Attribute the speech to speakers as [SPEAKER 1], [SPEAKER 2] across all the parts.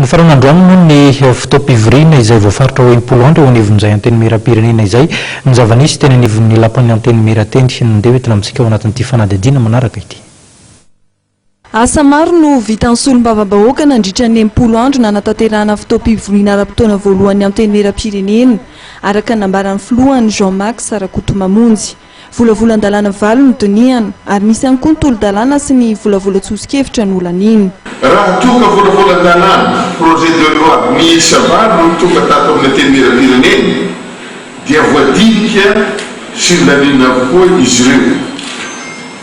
[SPEAKER 1] Ny faran'androany ny fotoam-pivoriana izay voafaritra ho 10 andro eo anivon'izay anteny mera-pirenena izay ny zava-nisy teny anivon'ny lapan'ny anteny mera-teny nandeha hoentina amintsika ao anatin'ity fanadihadiana manaraka ity.
[SPEAKER 2] Asa maro no vitan'ny solombavam-bahoaka nandritra ny 10 andro nanatanterahana fotoam-pivoriana ara-potoana voalohany anteny mera-pirenena araka nambaran'ny filohany Jean-Max Sarakotomamonjy. Volavolan-dalàna valo no dinihana ary misy ihany koa ny tolo-dalàna sy ny volavolan-tsosikevitra ny olan'iny.
[SPEAKER 3] Raha tonga volavolan-dalàna projet de loi miisa valo no tonga tato amin'ny anteny mera-pirenena dia voadinika sy lalina avokoa izy ireo.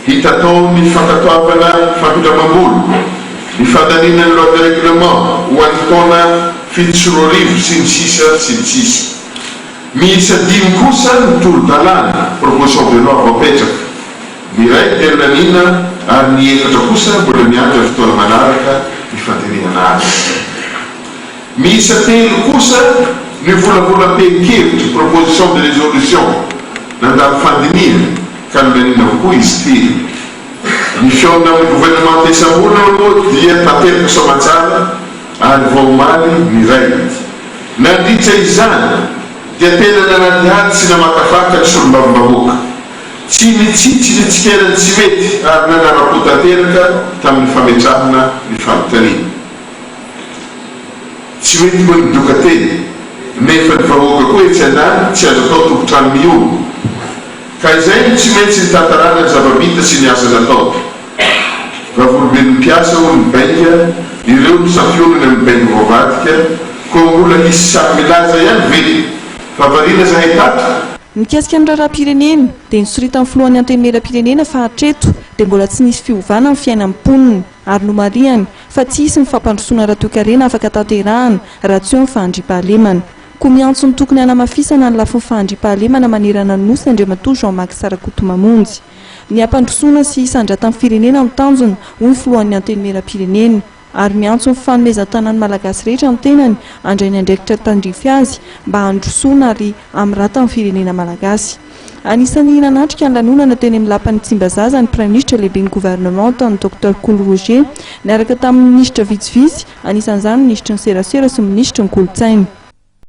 [SPEAKER 3] Hita tao ny fankatoavana fampindramam-bolo, ny fandaniana ny loi de règlement ho an'ny taona 7 sy ny sisa. Miisa 5 kosa ny tolo-dalàna proposition de loi voapetraka. Ny iray dia lanina ary ny 4 kosa mbola miandry amin'ny fotoana manaraka ny fantenehana azy. Miisa 3 kosa ny volavolam-penkevitra proposition de résolution nandalo fandiniana ka nolanina avokoa izy telo. Ny fiona amin'ny gouvernement tesambola moa dia tanteraka soamantsara ary vaomaly ny iray. Nandritra izany dia tena nanadihady sy namakafaka ny solombavam-bahoaka. Tsy nitsitsy ny tsikerany tsy mety ary nanara-po tanteraka tamin'ny fametrahana ny fanontaniana. Tsy mety koa ny doka teny nefa ny vahoaka koa etsy anany tsy azo atao tompotrano miolo. Ka izay tsy maintsy ny tantarana ny zava-bita sy ny asa natao. Vavoloben'ny mpiasa ho ny bainga, ireo ny safionany amin'ny bainga voavadika, koa mbola hisy samy milaza ihany vely. Favarina zahay tato.
[SPEAKER 2] Mikasika amin'ny raharaham-pirenena dia nisoritan'ny filohan'ny anteny mera-pirenena fa hatreto dia mbola tsy nisy fiovana amin'ny fiainan'ny mponina ary nomariany fa tsy hisy ny fampandrosoana raha toe-karena afaka tanterahana raha tsy eo ny fahandriam-pahalemana. Koa miantso ny tokony hanamafisana ny lafin'ny fahandriam-pahalemana manerana ny nosy Andriamatoa Jean-Max Sarakotomamonjy. Ny ampandrosoana sy hisandratan'ny firenena amin'ny tanjona hoy ny filohan'ny anteny mera-pirenena ary miantso ny fanomezan-tanan'ny malagasy rehetra ny tenany andray ny andraikitra tandrify azy mba handrosoana ary amrata ny firenena malagasy. Anisan'ny nanatrika ny lanonana teny amin'ny lapan'ny Tsimbazaza ny praiminisitra lehibe ny gouvernement ny Dr Cool Roger niaraka tamin'ny minisitra vitsivitsy anisan'izany minisitry ny serasera sy minisitry ny kolontsaina.